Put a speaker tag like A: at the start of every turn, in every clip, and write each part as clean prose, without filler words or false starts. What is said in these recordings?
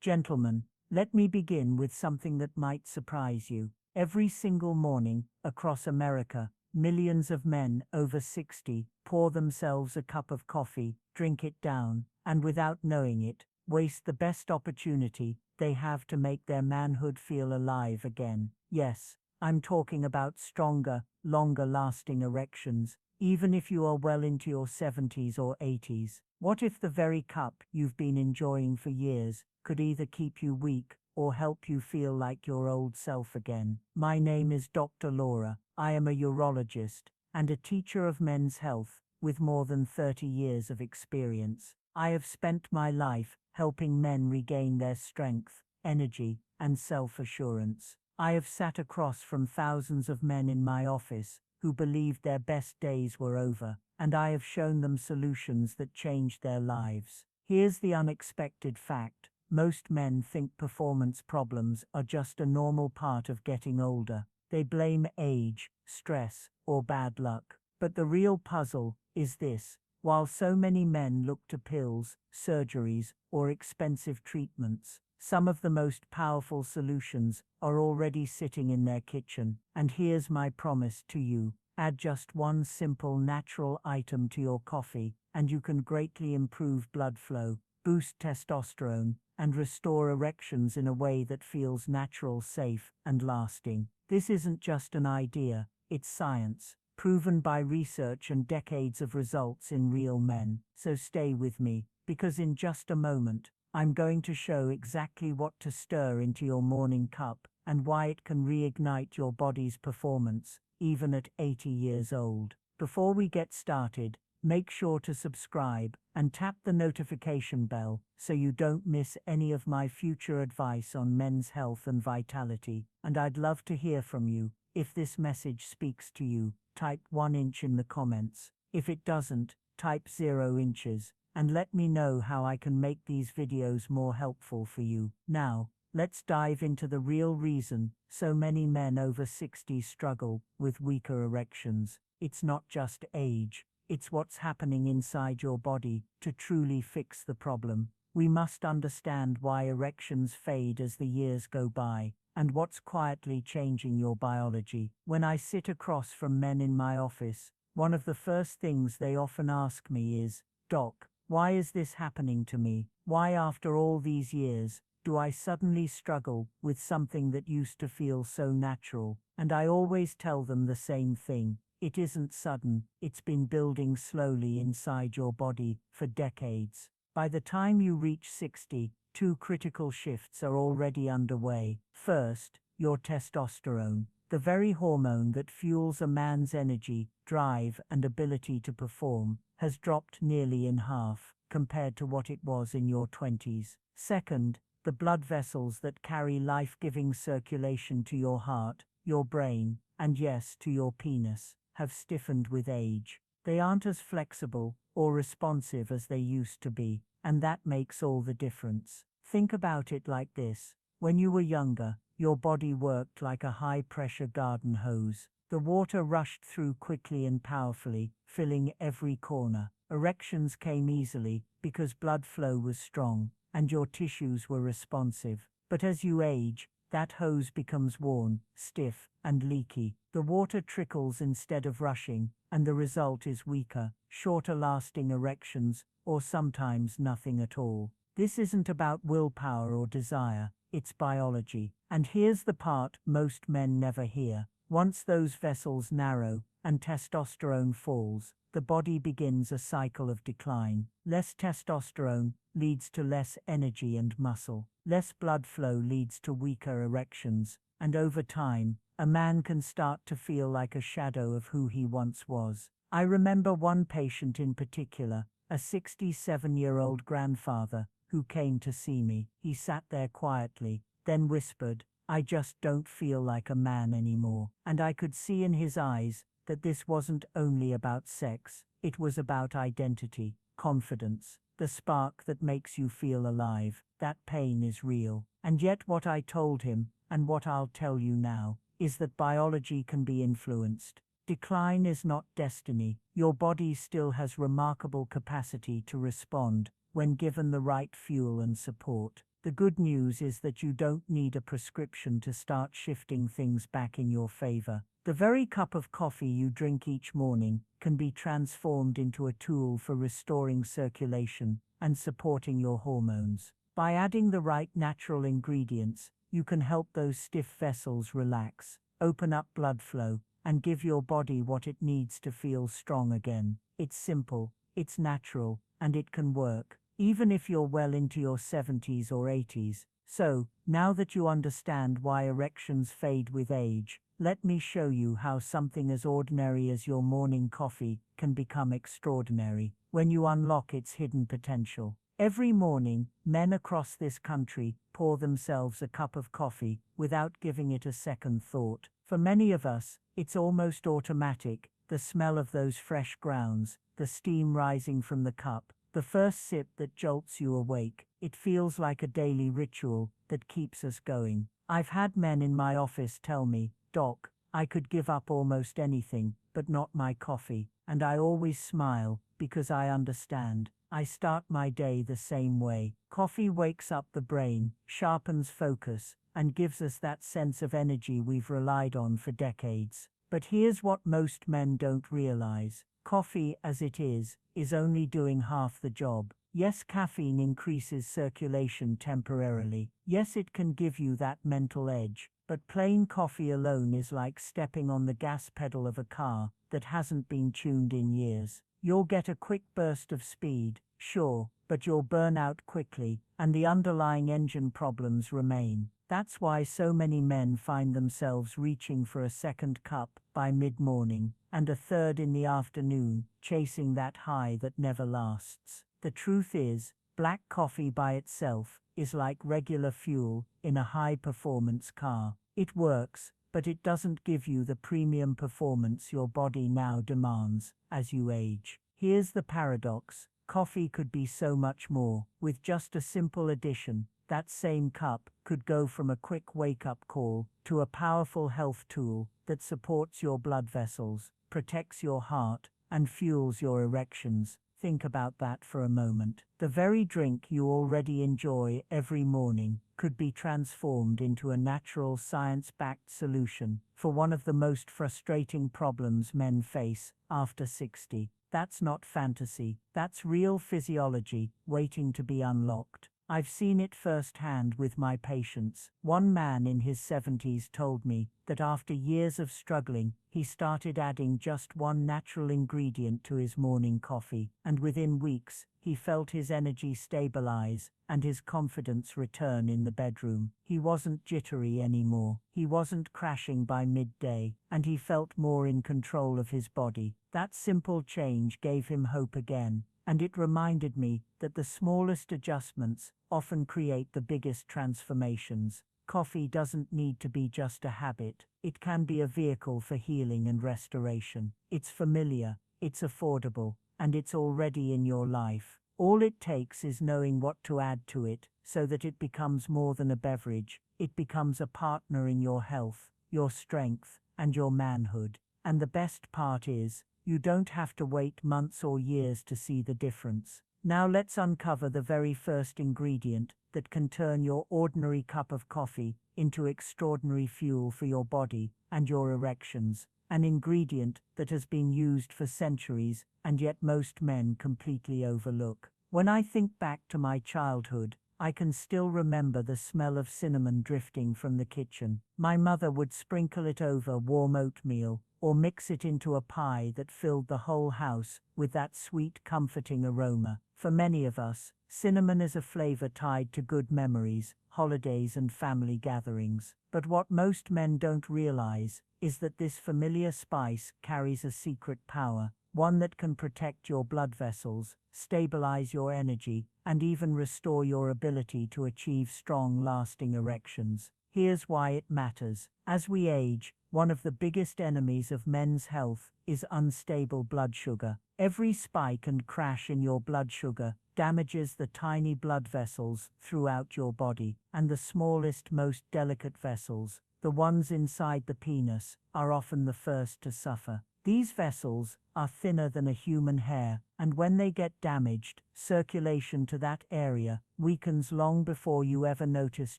A: Gentlemen, let me begin with something that might surprise you. Every single morning, across America, millions of men over 60 pour themselves a cup of coffee, drink it down, and without knowing it, waste the best opportunity they have to make their manhood feel alive again. Yes, I'm talking about stronger, longer-lasting erections, even if you are well into your 70s or 80s. What if the very cup you've been enjoying for years could either keep you weak or help you feel like your old self again? My name is Dr. Laura. I am a urologist and a teacher of men's health with more than 30 years of experience. I have spent my life helping men regain their strength, energy, and self-assurance. I have sat across from thousands of men in my office who believed their best days were over, and I have shown them solutions that changed their lives. Here's the unexpected fact. Most men think performance problems are just a normal part of getting older. They blame age, stress, or bad luck. But the real puzzle is this. While so many men look to pills, surgeries, or expensive treatments, some of the most powerful solutions are already sitting in their kitchen. And here's my promise to you. Add just one simple natural item to your coffee, and you can greatly improve blood flow, boost testosterone, and restore erections in a way that feels natural, safe, and lasting. This isn't just an idea, it's science, proven by research and decades of results in real men. So stay with me, because in just a moment, I'm going to show exactly what to stir into your morning cup and why it can reignite your body's performance, even at 80 years old. Before we get started, make sure to subscribe and tap the notification bell so you don't miss any of my future advice on men's health and vitality. And I'd love to hear from you. If this message speaks to you, type 1 inch in the comments. If it doesn't, type 0 inches. And let me know how I can make these videos more helpful for you. Now, let's dive into the real reason so many men over 60 struggle with weaker erections. It's not just age, it's what's happening inside your body to truly fix the problem. We must understand why erections fade as the years go by, and what's quietly changing your biology. When I sit across from men in my office, one of the first things they often ask me is, "Doc, why is this happening to me? Why, after all these years, do I suddenly struggle with something that used to feel so natural?" And I always tell them the same thing. It isn't sudden, it's been building slowly inside your body for decades. By the time you reach 60, two critical shifts are already underway. First, your testosterone, the very hormone that fuels a man's energy, drive, and ability to perform, has dropped nearly in half compared to what it was in your 20s. Second, the blood vessels that carry life-giving circulation to your heart, your brain, and yes, to your penis, have stiffened with age. They aren't as flexible or responsive as they used to be, and that makes all the difference. Think about it like this. When you were younger, your body worked like a high-pressure garden hose. The water rushed through quickly and powerfully, filling every corner. Erections came easily because blood flow was strong, and your tissues were responsive. But as you age, that hose becomes worn, stiff, and leaky. The water trickles instead of rushing, and the result is weaker, shorter-lasting erections, or sometimes nothing at all. This isn't about willpower or desire, it's biology. And here's the part most men never hear. Once those vessels narrow and testosterone falls, the body begins a cycle of decline. Less testosterone leads to less energy and muscle. Less blood flow leads to weaker erections. And over time, a man can start to feel like a shadow of who he once was. I remember one patient in particular, a 67-year-old grandfather, who came to see me. He sat there quietly, then whispered, "I just don't feel like a man anymore." And I could see in his eyes that this wasn't only about sex, it was about identity, confidence, the spark that makes you feel alive. That pain is real. And yet what I told him, and what I'll tell you now, is that biology can be influenced. Decline is not destiny. Your body still has remarkable capacity to respond when given the right fuel and support. The The good news is that you don't need a prescription to start shifting things back in your favor. The very cup of coffee you drink each morning can be transformed into a tool for restoring circulation and supporting your hormones. By adding the right natural ingredients, you can help those stiff vessels relax, open up blood flow, and give your body what it needs to feel strong again. It's simple, it's natural, and it can work, even if you're well into your 70s or 80s. So, now that you understand why erections fade with age, let me show you how something as ordinary as your morning coffee can become extraordinary when you unlock its hidden potential. Every morning, men across this country pour themselves a cup of coffee without giving it a second thought. For many of us, it's almost automatic: the smell of those fresh grounds, the steam rising from the cup, the first sip that jolts you awake. It feels like a daily ritual that keeps us going. I've had men in my office tell me, "Doc, I could give up almost anything, but not my coffee." And I always smile, because I understand. I start my day the same way. Coffee wakes up the brain, sharpens focus, and gives us that sense of energy we've relied on for decades. But here's what most men don't realize. Coffee, as it is only doing half the job. Yes, caffeine increases circulation temporarily. Yes, it can give you that mental edge. But plain coffee alone is like stepping on the gas pedal of a car that hasn't been tuned in years. You'll get a quick burst of speed, sure, but you'll burn out quickly, and the underlying engine problems remain. That's why so many men find themselves reaching for a second cup by mid-morning, and a third in the afternoon, chasing that high that never lasts. The truth is, black coffee by itself is like regular fuel in a high-performance car. It works, but it doesn't give you the premium performance your body now demands as you age. Here's the paradox: coffee could be so much more. With just a simple addition, that same cup could go from a quick wake-up call to a powerful health tool that supports your blood vessels, protects your heart, and fuels your erections. Think about that for a moment. The very drink you already enjoy every morning could be transformed into a natural, science-backed solution for one of the most frustrating problems men face after 60. That's not fantasy, that's real physiology waiting to be unlocked. I've seen it firsthand with my patients. One man in his 70s told me that after years of struggling, he started adding just one natural ingredient to his morning coffee, and within weeks, he felt his energy stabilize and his confidence return in the bedroom. He wasn't jittery anymore, he wasn't crashing by midday, and he felt more in control of his body. That simple change gave him hope again, and it reminded me that the smallest adjustments often create the biggest transformations. Coffee doesn't need to be just a habit, it can be a vehicle for healing and restoration. It's familiar, it's affordable, and it's already in your life. All it takes is knowing what to add to it so that it becomes more than a beverage. It becomes a partner in your health, your strength, and your manhood. And the best part is, you don't have to wait months or years to see the difference. Now let's uncover the very first ingredient that can turn your ordinary cup of coffee into extraordinary fuel for your body and your erections. An ingredient that has been used for centuries and yet most men completely overlook. When I think back to my childhood, I can still remember the smell of cinnamon drifting from the kitchen. My mother would sprinkle it over warm oatmeal or mix it into a pie that filled the whole house with that sweet, comforting aroma. For many of us, cinnamon is a flavor tied to good memories, holidays, and family gatherings. But what most men don't realize is that this familiar spice carries a secret power, one that can protect your blood vessels, stabilize your energy, and even restore your ability to achieve strong, lasting erections. Here's why it matters. As we age, one of the biggest enemies of men's health is unstable blood sugar. Every spike and crash in your blood sugar damages the tiny blood vessels throughout your body, and the smallest, most delicate vessels, the ones inside the penis, are often the first to suffer. These vessels are thinner than a human hair, and when they get damaged, circulation to that area weakens long before you ever notice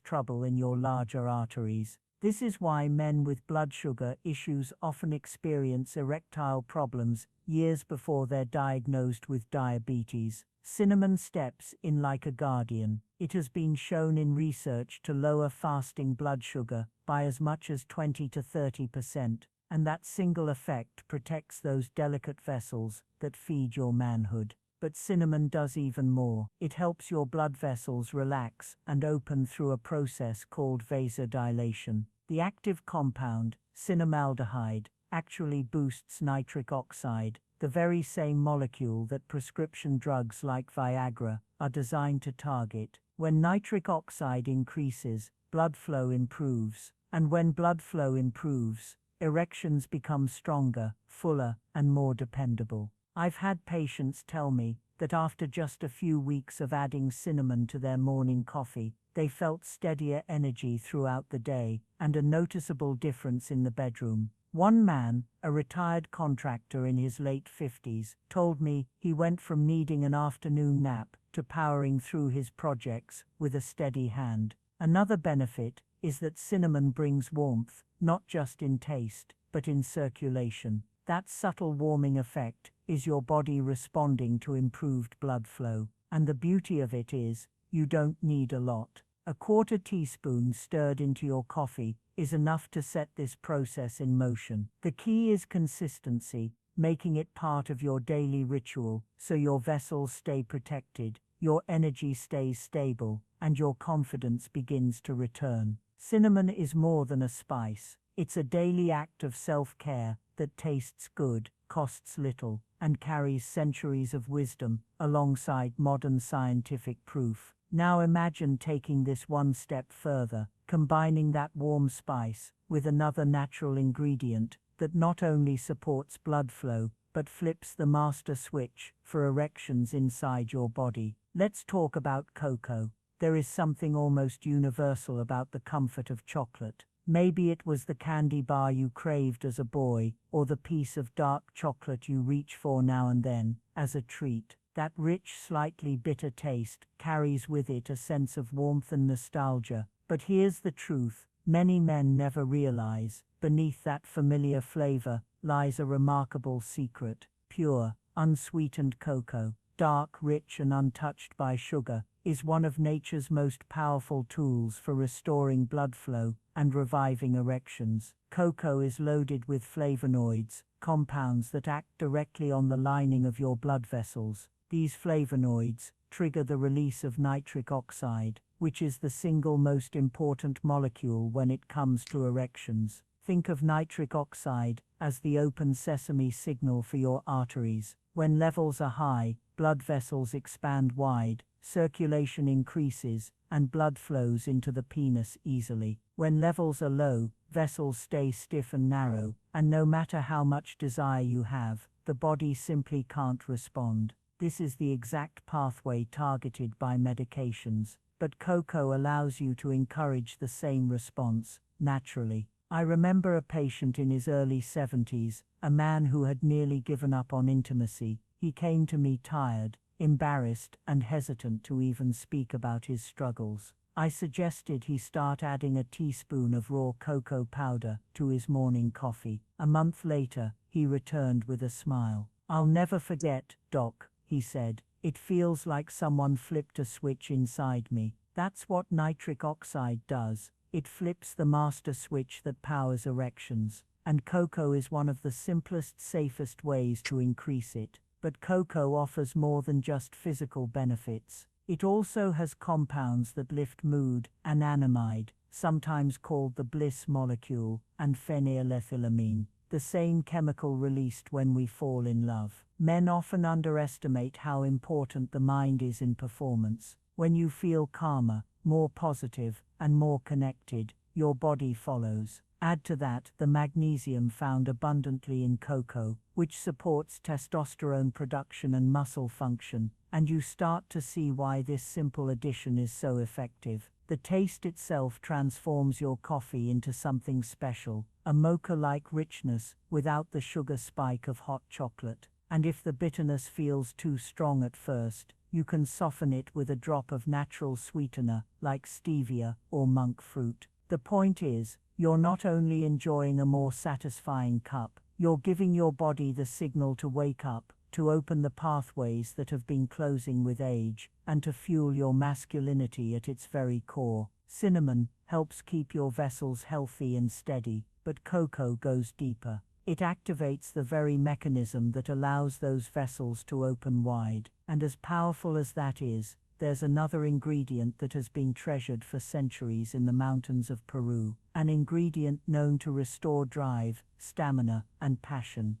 A: trouble in your larger arteries. This is why men with blood sugar issues often experience erectile problems years before they're diagnosed with diabetes. Cinnamon steps in like a guardian. It has been shown in research to lower fasting blood sugar by as much as 20 to 30%, and that single effect protects those delicate vessels that feed your manhood. But cinnamon does even more. It helps your blood vessels relax and open through a process called vasodilation. The active compound, cinnamaldehyde, actually boosts nitric oxide, the very same molecule that prescription drugs like Viagra are designed to target. When nitric oxide increases, blood flow improves. And when blood flow improves, erections become stronger, fuller, and more dependable. I've had patients tell me that after just a few weeks of adding cinnamon to their morning coffee, they felt steadier energy throughout the day and a noticeable difference in the bedroom. One man, a retired contractor in his late 50s, told me he went from needing an afternoon nap to powering through his projects with a steady hand. Another benefit is that cinnamon brings warmth, not just in taste, but in circulation. That subtle warming effect is your body responding to improved blood flow. And the beauty of it is, you don't need a lot. A quarter teaspoon stirred into your coffee is enough to set this process in motion. The key is consistency, making it part of your daily ritual so your vessels stay protected, your energy stays stable, and your confidence begins to return. Cinnamon is more than a spice. It's a daily act of self-care that tastes good, costs little, and carries centuries of wisdom alongside modern scientific proof. Now imagine taking this one step further, combining that warm spice with another natural ingredient that not only supports blood flow, but flips the master switch for erections inside your body. Let's talk about cocoa. There is something almost universal about the comfort of chocolate. Maybe it was the candy bar you craved as a boy, or the piece of dark chocolate you reach for now and then as a treat. That rich, slightly bitter taste carries with it a sense of warmth and nostalgia. But here's the truth, many men never realize, beneath that familiar flavor lies a remarkable secret. Pure, unsweetened cocoa, dark, rich, and untouched by sugar, is one of nature's most powerful tools for restoring blood flow and reviving erections. Cocoa is loaded with flavonoids, compounds that act directly on the lining of your blood vessels. These flavonoids trigger the release of nitric oxide, which is the single most important molecule when it comes to erections. Think of nitric oxide as the open sesame signal for your arteries. When levels are high, blood vessels expand wide, circulation increases, and blood flows into the penis easily. When levels are low, vessels stay stiff and narrow, and no matter how much desire you have, the body simply can't respond. This is the exact pathway targeted by medications, but cocoa allows you to encourage the same response, naturally. I remember a patient in his early 70s, a man who had nearly given up on intimacy. He came to me tired, embarrassed, and hesitant to even speak about his struggles. I suggested he start adding a teaspoon of raw cocoa powder to his morning coffee. A month later, he returned with a smile. "I'll never forget, Doc," he said. "It feels like someone flipped a switch inside me." That's what nitric oxide does. It flips the master switch that powers erections. And cocoa is one of the simplest, safest ways to increase it. But cocoa offers more than just physical benefits. It also has compounds that lift mood, anandamide, sometimes called the bliss molecule, and phenylethylamine, the same chemical released when we fall in love. Men often underestimate how important the mind is in performance. When you feel calmer, more positive, and more connected, your body follows. Add to that the magnesium found abundantly in cocoa, which supports testosterone production and muscle function, and you start to see why this simple addition is so effective. The taste itself transforms your coffee into something special, a mocha-like richness without the sugar spike of hot chocolate. And if the bitterness feels too strong at first, you can soften it with a drop of natural sweetener like stevia or monk fruit. The point is, you're not only enjoying a more satisfying cup, you're giving your body the signal to wake up, to open the pathways that have been closing with age, and to fuel your masculinity at its very core. Cinnamon helps keep your vessels healthy and steady, but cocoa goes deeper. It activates the very mechanism that allows those vessels to open wide. And as powerful as that is, there's another ingredient that has been treasured for centuries in the mountains of Peru, an ingredient known to restore drive, stamina, and passion.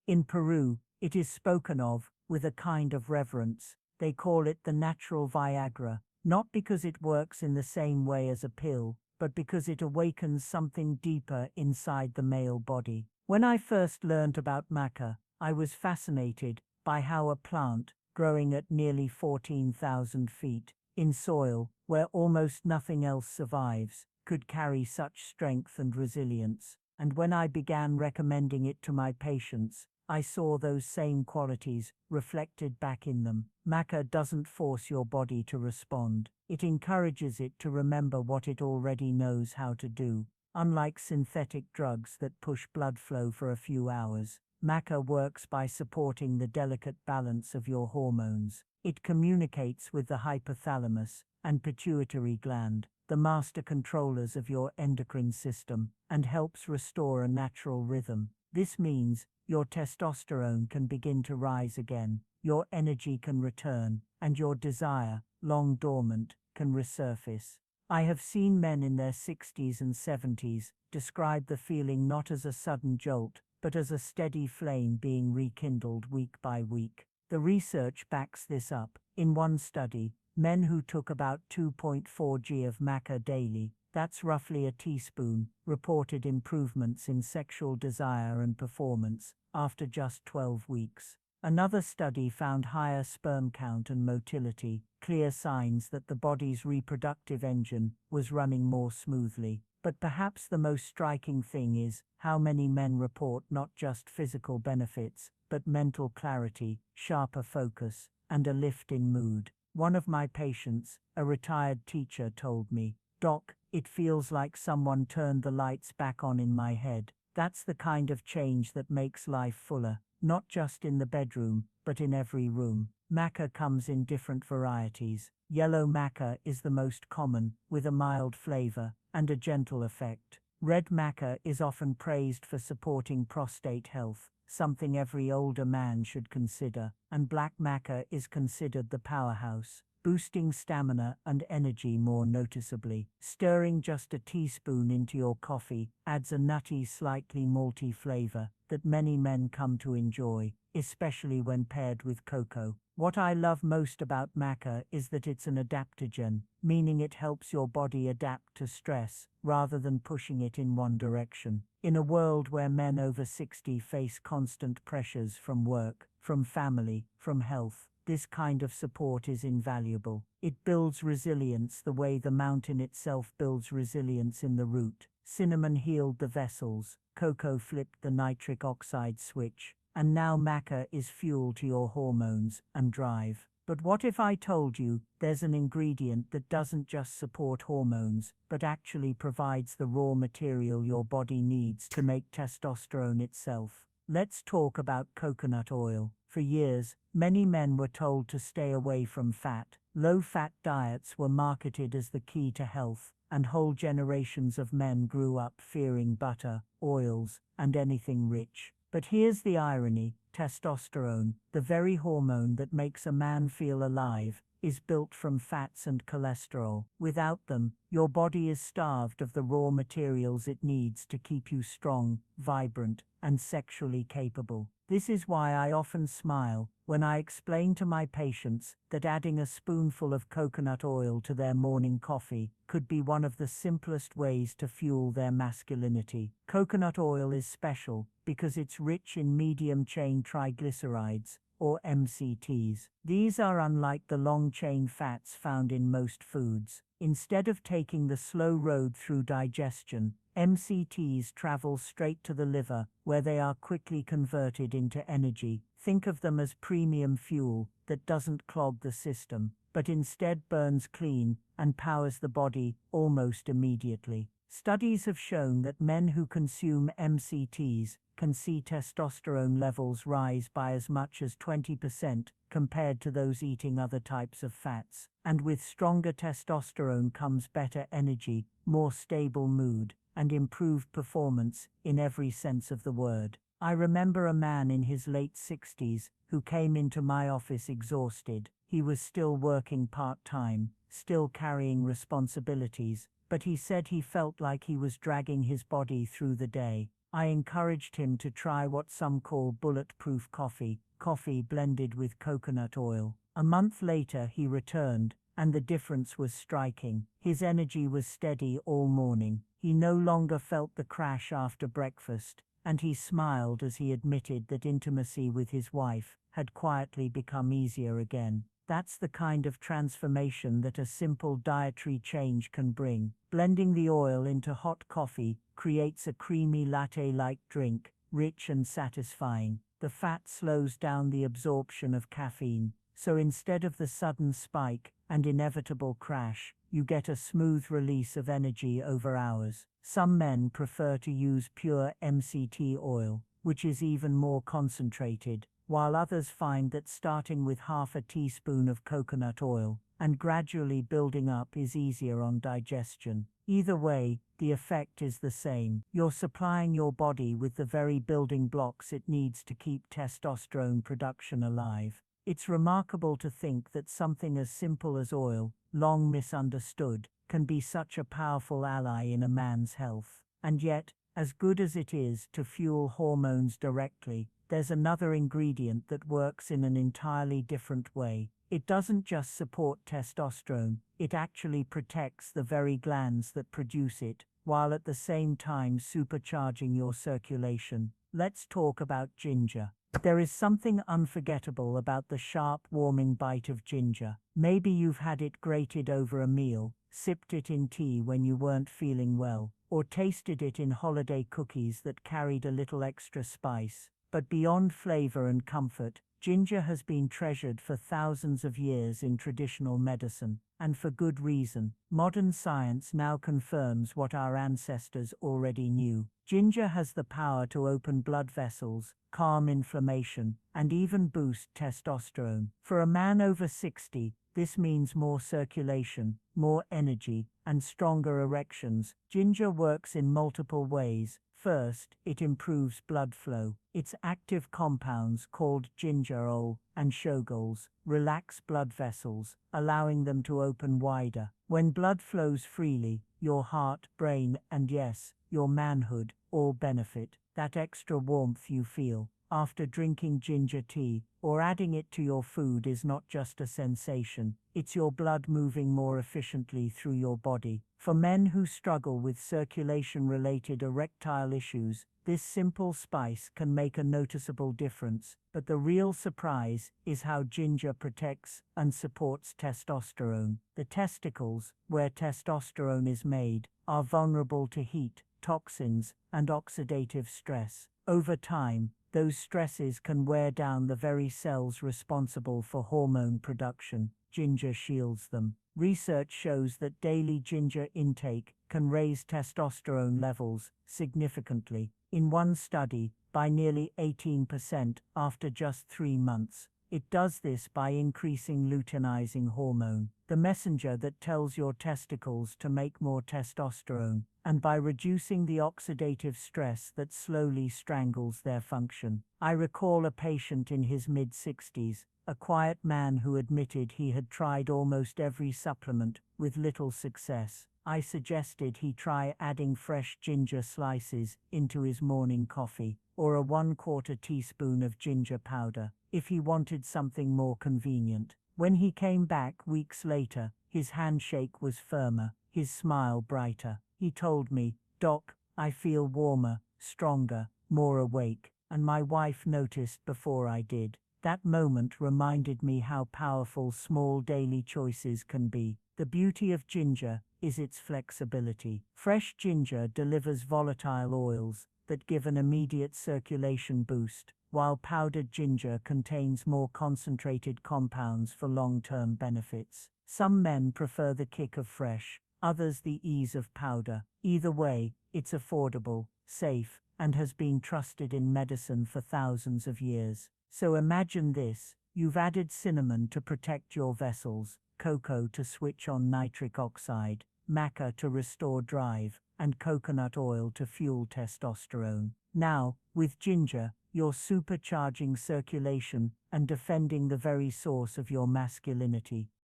A: In Peru, it is spoken of with a kind of reverence. They call it the natural Viagra, not because it works in the same way as a pill, but because it awakens something deeper inside the male body. When I first learned about maca, I was fascinated by how a plant, growing at nearly 14,000 feet, in soil where almost nothing else survives, could carry such strength and resilience. And when I began recommending it to my patients, I saw those same qualities reflected back in them. Maca doesn't force your body to respond. It encourages it to remember what it already knows how to do. Unlike synthetic drugs that push blood flow for a few hours, maca works by supporting the delicate balance of your hormones. It communicates with the hypothalamus and pituitary gland, the master controllers of your endocrine system, and helps restore a natural rhythm. This means your testosterone can begin to rise again, your energy can return, and your desire, long dormant, can resurface. I have seen men in their 60s and 70s describe the feeling not as a sudden jolt, but as a steady flame being rekindled week by week. The research backs this up. In one study, men who took about 2.4 g of maca daily, that's roughly a teaspoon, reported improvements in sexual desire and performance after just 12 weeks. Another study found higher sperm count and motility, clear signs that the body's reproductive engine was running more smoothly. But perhaps the most striking thing is how many men report not just physical benefits, but mental clarity, sharper focus, and a lift in mood. One of my patients, a retired teacher, told me, "Doc, it feels like someone turned the lights back on in my head." That's the kind of change that makes life fuller, not just in the bedroom, but in every room. Maca comes in different varieties. Yellow maca is the most common, with a mild flavor and a gentle effect. Red maca is often praised for supporting prostate health, something every older man should consider, and black maca is considered the powerhouse, boosting stamina and energy more noticeably. Stirring just a teaspoon into your coffee adds a nutty, slightly malty flavor that many men come to enjoy, especially when paired with cocoa. What I love most about maca is that it's an adaptogen, meaning it helps your body adapt to stress rather than pushing it in one direction. In a world where men over 60 face constant pressures from work, from family, from health, this kind of support is invaluable. It builds resilience the way the mountain itself builds resilience in the root. Cinnamon healed the vessels, cocoa flipped the nitric oxide switch, and now maca is fuel to your hormones and drive. But what if I told you there's an ingredient that doesn't just support hormones, but actually provides the raw material your body needs to make testosterone itself? Let's talk about coconut oil. For years, many men were told to stay away from fat. Low-fat diets were marketed as the key to health, and whole generations of men grew up fearing butter, oils, and anything rich. But here's the irony: testosterone, the very hormone that makes a man feel alive, is built from fats and cholesterol. Without them, your body is starved of the raw materials it needs to keep you strong, vibrant, and sexually capable. This is why I often smile when I explain to my patients that adding a spoonful of coconut oil to their morning coffee could be one of the simplest ways to fuel their masculinity. Coconut oil is special because it's rich in medium-chain triglycerides, or MCTs. These are unlike the long-chain fats found in most foods. Instead of taking the slow road through digestion, MCTs travel straight to the liver, where they are quickly converted into energy. Think of them as premium fuel that doesn't clog the system, but instead burns clean and powers the body almost immediately. Studies have shown that men who consume MCTs can see testosterone levels rise by as much as 20% compared to those eating other types of fats. And with stronger testosterone comes better energy, more stable mood, and improved performance in every sense of the word. I remember a man in his late 60s who came into my office exhausted. He was still working part-time, still carrying responsibilities, but he said he felt like he was dragging his body through the day. I encouraged him to try what some call bulletproof coffee blended with coconut oil. A month later he returned, and the difference was striking. His energy was steady all morning. He no longer felt the crash after breakfast, and he smiled as he admitted that intimacy with his wife had quietly become easier again. That's the kind of transformation that a simple dietary change can bring. Blending the oil into hot coffee creates a creamy latte-like drink, rich and satisfying. The fat slows down the absorption of caffeine, so instead of the sudden spike and inevitable crash, you get a smooth release of energy over hours. Some men prefer to use pure MCT oil, which is even more concentrated, while others find that starting with half a teaspoon of coconut oil and gradually building up is easier on digestion. Either way, the effect is the same. You're supplying your body with the very building blocks it needs to keep testosterone production alive. It's remarkable to think that something as simple as oil, long misunderstood, can be such a powerful ally in a man's health. And yet, as good as it is to fuel hormones directly, there's another ingredient that works in an entirely different way. It doesn't just support testosterone, it actually protects the very glands that produce it, while at the same time supercharging your circulation. Let's talk about ginger. There is something unforgettable about the sharp, warming bite of ginger. Maybe you've had it grated over a meal, sipped it in tea when you weren't feeling well, or tasted it in holiday cookies that carried a little extra spice. But beyond flavor and comfort, ginger has been treasured for thousands of years in traditional medicine, and for good reason. Modern science now confirms what our ancestors already knew. Ginger has the power to open blood vessels, calm inflammation, and even boost testosterone. For a man over 60, this means more circulation, more energy, and stronger erections. Ginger works in multiple ways. First, it improves blood flow. Its active compounds called gingerol and shogols relax blood vessels, allowing them to open wider. When blood flows freely, your heart, brain, and yes, your manhood all benefit. That extra warmth you feel after drinking ginger tea or adding it to your food is not just a sensation, it's your blood moving more efficiently through your body. For men who struggle with circulation-related erectile issues, this simple spice can make a noticeable difference, but the real surprise is how ginger protects and supports testosterone. The testicles, where testosterone is made, are vulnerable to heat, toxins, and oxidative stress. Over time, those stresses can wear down the very cells responsible for hormone production. Ginger shields them. Research shows that daily ginger intake can raise testosterone levels significantly. In one study, by nearly 18% after just 3 months. It does this by increasing luteinizing hormone, the messenger that tells your testicles to make more testosterone, and by reducing the oxidative stress that slowly strangles their function. I recall a patient in his mid-60s, a quiet man who admitted he had tried almost every supplement with little success. I suggested he try adding fresh ginger slices into his morning coffee, or a 1/4 teaspoon of ginger powder, if he wanted something more convenient. When he came back weeks later, his handshake was firmer, his smile brighter. He told me, "Doc, I feel warmer, stronger, more awake," and my wife noticed before I did. That moment reminded me how powerful small daily choices can be. The beauty of ginger is its flexibility. Fresh ginger delivers volatile oils that give an immediate circulation boost, while powdered ginger contains more concentrated compounds for long-term benefits. Some men prefer the kick of fresh, others the ease of powder. Either way, it's affordable, safe, and has been trusted in medicine for thousands of years. So imagine this: you've added cinnamon to protect your vessels, cocoa to switch on nitric oxide, maca to restore drive, and coconut oil to fuel testosterone. Now, with ginger, you're supercharging circulation and defending the very source of your masculinity.